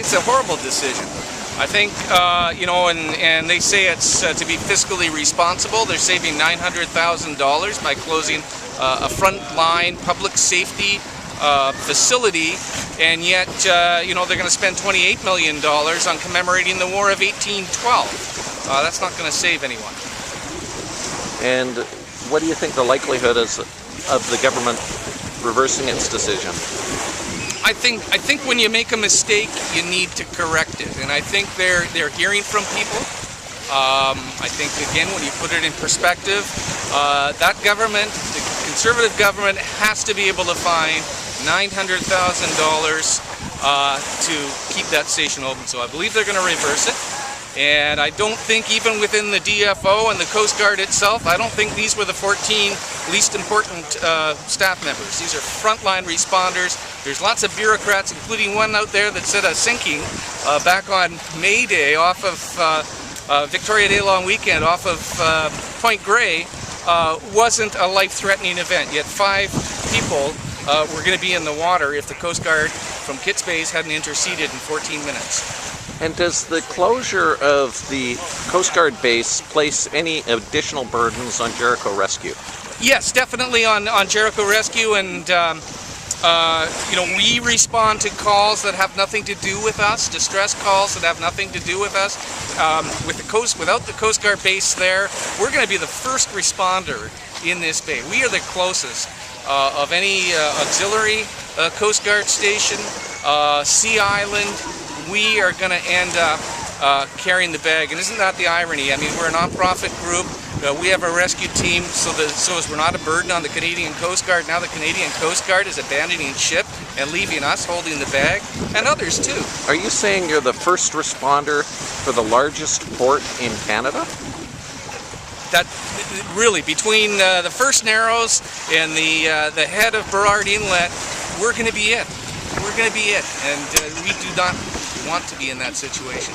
it's a horrible decision. I think, you know, and they say it's to be fiscally responsible. They're saving $900,000 by closing a frontline public safety facility, and yet, you know, they're going to spend $28 million on commemorating the War of 1812. That's not going to save anyone. And what do you think the likelihood is of the government reversing its decision? I think when you make a mistake, you need to correct it, and I think they're hearing from people. I think, again, when you put it in perspective, that government, the Conservative government, has to be able to find $900,000 to keep that station open. So I believe they're going to reverse it. And I don't think, even within the DFO and the Coast Guard itself, I don't think these were the 14 least important staff members. These are frontline responders. There's lots of bureaucrats, including one out there that said a sinking back on May Day off of Victoria Day long weekend off of Point Grey wasn't a life-threatening event. Yet 5 people were going to be in the water if the Coast Guard from Kitts Bays hadn't interceded in 14 minutes. And does the closure of the Coast Guard base place any additional burdens on Jericho Rescue? Yes, definitely on Jericho Rescue, and you know, we respond to calls that have nothing to do with us, distress calls that have nothing to do with us. Without the Coast Guard base there, we're going to be the first responder in this bay. We are the closest of any auxiliary Coast Guard station, Sea Island. We are going to end up carrying the bag, and isn't that the irony? I mean, we're a non-profit group. We have a rescue team, so as we're not a burden on the Canadian Coast Guard. Now the Canadian Coast Guard is abandoning ship and leaving us holding the bag, and others too. Are you saying you're the first responder for the largest port in Canada? That really, between the first Narrows and the head of Burrard Inlet, we're going to be it. We're going to be it, and we do not want to be in that situation.